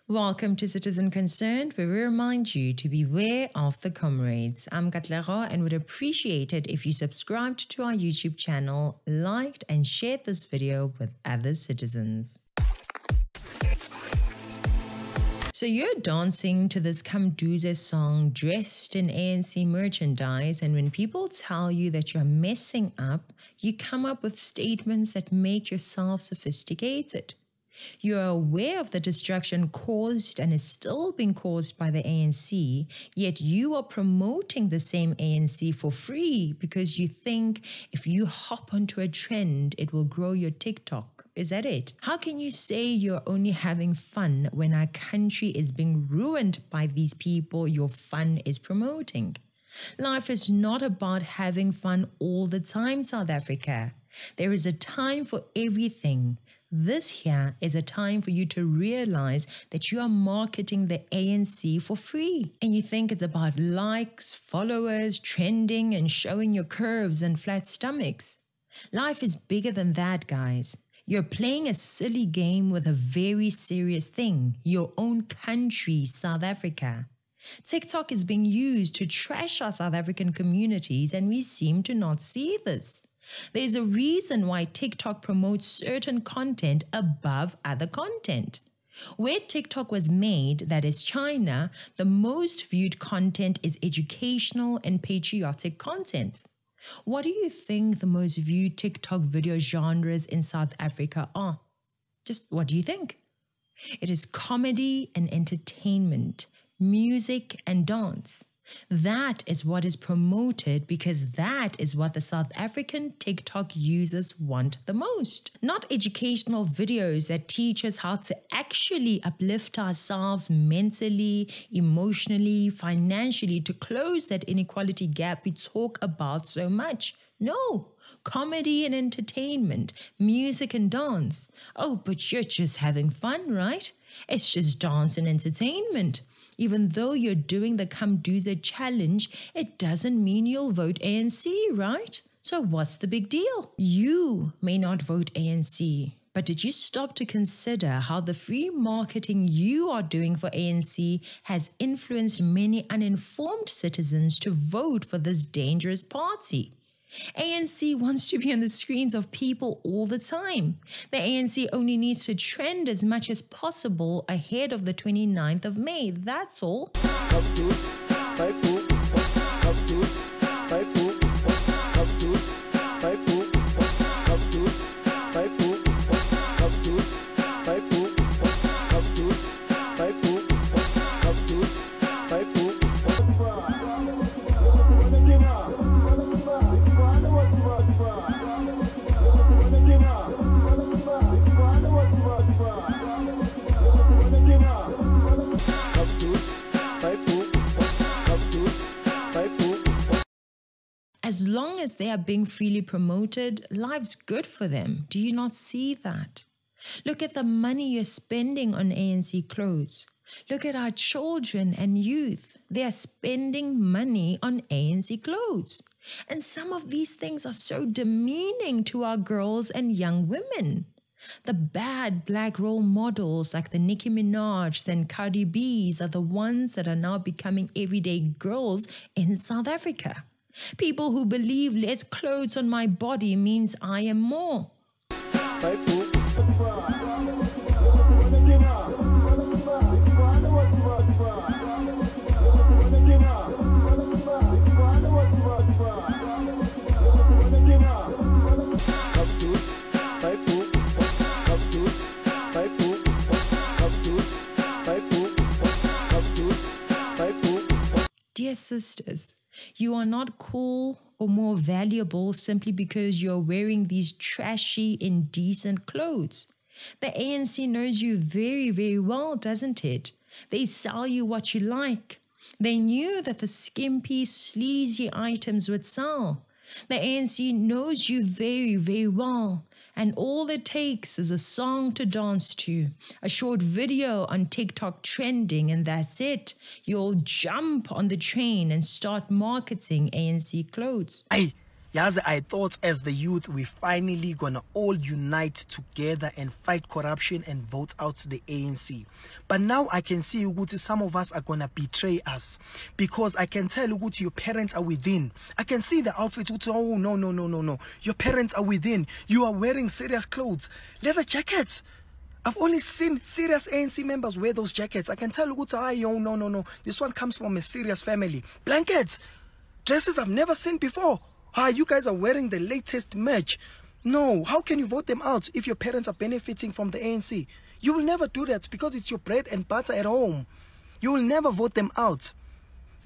Welcome to Citizen Concerned, where we remind you to beware of the comrades. I'm Katlego and would appreciate it if you subscribed to our YouTube channel, liked and shared this video with other citizens. So you're dancing to this Kamduze song dressed in ANC merchandise, and when people tell you that you're messing up, you come up with statements that make yourself sophisticated. You are aware of the destruction caused and is still being caused by the ANC, yet you are promoting the same ANC for free because you think if you hop onto a trend, it will grow your TikTok. Is that it? How can you say you're only having fun when our country is being ruined by these people your fun is promoting? Life is not about having fun all the time, South Africa. There is a time for everything. This here is a time for you to realize that you are marketing the ANC for free. And you think it's about likes, followers, trending, and showing your curves and flat stomachs. Life is bigger than that, guys. You're playing a silly game with a very serious thing, your own country, South Africa. TikTok is being used to trash our South African communities, and we seem to not see this. There's a reason why TikTok promotes certain content above other content. Where TikTok was made, that is China, the most viewed content is educational and patriotic content. What do you think the most viewed TikTok video genres in South Africa are? Just what do you think? It is comedy and entertainment, music and dance. That is what is promoted because that is what the South African TikTok users want the most. Not educational videos that teach us how to actually uplift ourselves mentally, emotionally, financially to close that inequality gap we talk about so much. No, comedy and entertainment, music and dance. Oh, but you're just having fun, right? It's just dance and entertainment. Even though you're doing the Kamduze challenge, it doesn't mean you'll vote ANC, right? So what's the big deal? You may not vote ANC, but did you stop to consider how the free marketing you are doing for ANC has influenced many uninformed citizens to vote for this dangerous party? ANC wants to be on the screens of people all the time. The ANC only needs to trend as much as possible ahead of the 29th of May. That's all. As long as they are being freely promoted, life's good for them. Do you not see that? Look at the money you're spending on ANC clothes. Look at our children and youth. They are spending money on ANC clothes. And some of these things are so demeaning to our girls and young women. The bad black role models like the Nicki Minajs and Cardi B's are the ones that are now becoming everyday girls in South Africa. People who believe less clothes on my body means I am more. Dear sisters, you are not cool or more valuable simply because you're wearing these trashy, indecent clothes. The ANC knows you very, very well, doesn't it? They sell you what you like. They knew that the skimpy, sleazy items would sell. The ANC knows you very, very well. And all it takes is a song to dance to, a short video on TikTok trending, and that's it. You'll jump on the train and start marketing ANC clothes. Hey, Yazi, I thought as the youth, we finally gonna all unite together and fight corruption and vote out the ANC. But now I can see Uguti, some of us are gonna betray us, because I can tell Uguti, your parents are within. I can see the outfits. Uguti, oh no. Your parents are within. You are wearing serious clothes, leather jackets. I've only seen serious ANC members wear those jackets. I can tell Uguti, oh no. This one comes from a serious family. Blankets, dresses I've never seen before. You guys are wearing the latest merch. No, how can you vote them out if your parents are benefiting from the ANC? You will never do that, because it's your bread and butter at home. You will never vote them out.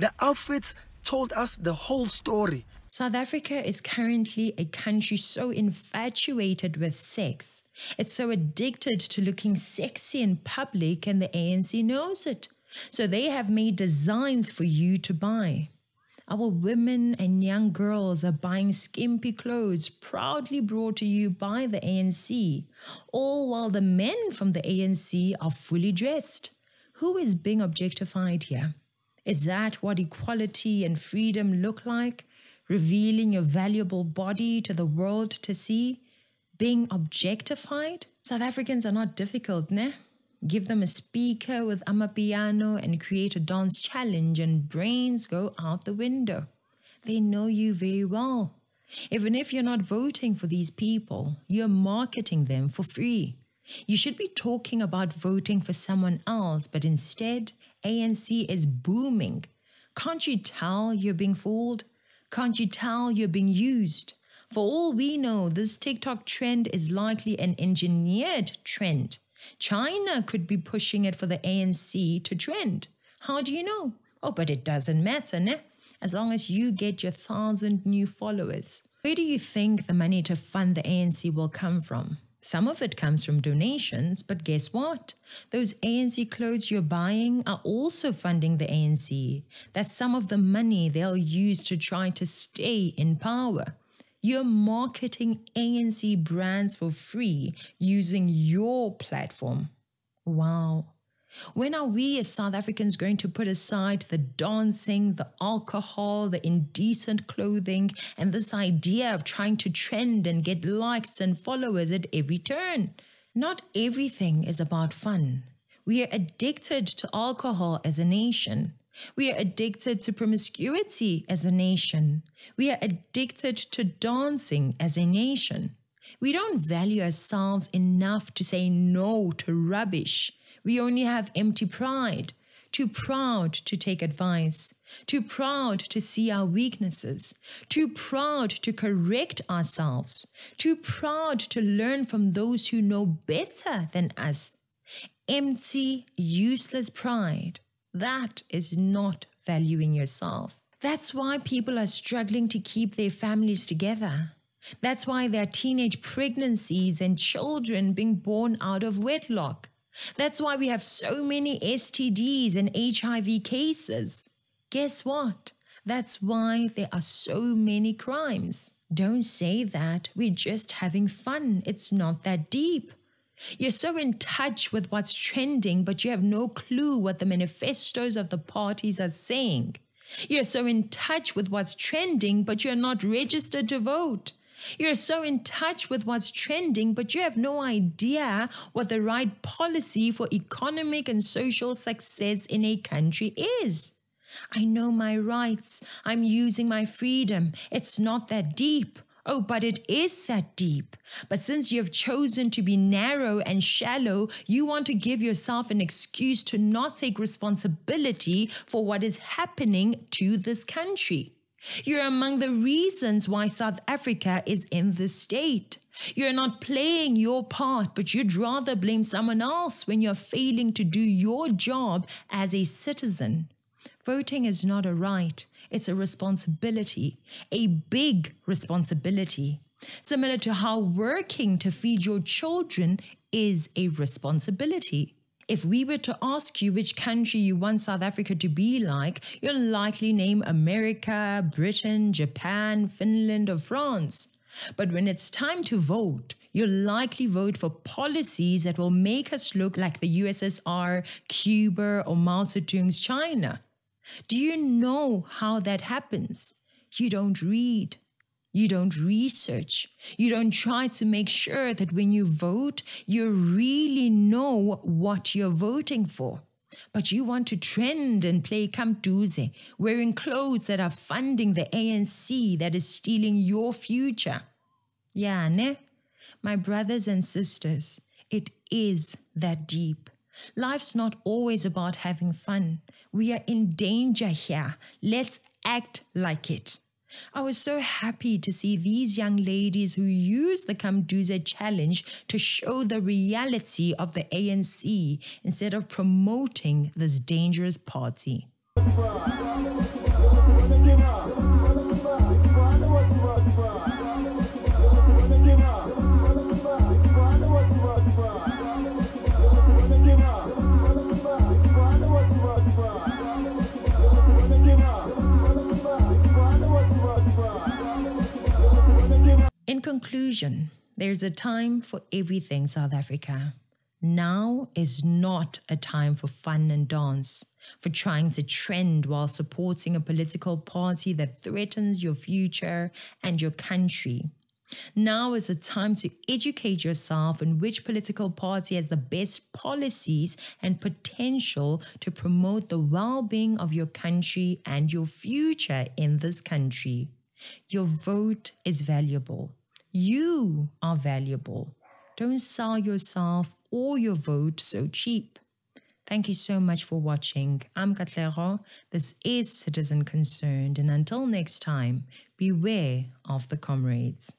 The outfits told us the whole story. South Africa is currently a country so infatuated with sex. It's so addicted to looking sexy in public, and the ANC knows it. So they have made designs for you to buy. Our women and young girls are buying skimpy clothes proudly brought to you by the ANC, all while the men from the ANC are fully dressed. Who is being objectified here? Is that what equality and freedom look like? Revealing your valuable body to the world to see? Being objectified? South Africans are not difficult, ne? Give them a speaker with amapiano and create a dance challenge, and brains go out the window. They know you very well. Even if you're not voting for these people, you're marketing them for free. You should be talking about voting for someone else, but instead, ANC is booming. Can't you tell you're being fooled? Can't you tell you're being used? For all we know, this TikTok trend is likely an engineered trend. China could be pushing it for the ANC to trend. How do you know? Oh, but it doesn't matter, ne? As long as you get your 1,000 new followers. Where do you think the money to fund the ANC will come from? Some of it comes from donations, but guess what? Those ANC clothes you're buying are also funding the ANC. That's some of the money they'll use to try to stay in power. You're marketing ANC brands for free using your platform. Wow. When are we as South Africans going to put aside the dancing, the alcohol, the indecent clothing, and this idea of trying to trend and get likes and followers at every turn? Not everything is about fun. We are addicted to alcohol as a nation. We are addicted to promiscuity as a nation. We are addicted to dancing as a nation. We don't value ourselves enough to say no to rubbish. We only have empty pride, too proud to take advice, too proud to see our weaknesses, too proud to correct ourselves, too proud to learn from those who know better than us. Empty, useless pride. That is not valuing yourself. That's why people are struggling to keep their families together. That's why there are teenage pregnancies and children being born out of wedlock. That's why we have so many STDs and HIV cases. Guess what? That's why there are so many crimes. Don't say that. We're just having fun. It's not that deep. You're so in touch with what's trending, but you have no clue what the manifestos of the parties are saying. You're so in touch with what's trending, but you're not registered to vote. You're so in touch with what's trending, but you have no idea what the right policy for economic and social success in a country is. I know my rights. I'm using my freedom. It's not that deep. Oh, but it is that deep. But since you've chosen to be narrow and shallow, you want to give yourself an excuse to not take responsibility for what is happening to this country. You're among the reasons why South Africa is in this state. You're not playing your part, but you'd rather blame someone else when you're failing to do your job as a citizen. Voting is not a right. It's a responsibility, a big responsibility. Similar to how working to feed your children is a responsibility. If we were to ask you which country you want South Africa to be like, you'll likely name America, Britain, Japan, Finland, or France. But when it's time to vote, you'll likely vote for policies that will make us look like the USSR, Cuba, or Mao Zedong's China. Do you know how that happens? You don't read. You don't research. You don't try to make sure that when you vote, you really know what you're voting for. But you want to trend and play Kamduze, wearing clothes that are funding the ANC that is stealing your future. Yeah, ne? My brothers and sisters, it is that deep. Life's not always about having fun. We are in danger here. Let's act like it. I was so happy to see these young ladies who use the Kamduze challenge to show the reality of the ANC instead of promoting this dangerous party. In conclusion, there's a time for everything, South Africa. Now is not a time for fun and dance, for trying to trend while supporting a political party that threatens your future and your country. Now is a time to educate yourself on which political party has the best policies and potential to promote the well-being of your country and your future in this country. Your vote is valuable. You are valuable. Don't sell yourself or your vote so cheap. Thank you so much for watching. I'm Katlego. This is Citizen Concerned. And until next time, beware of the comrades.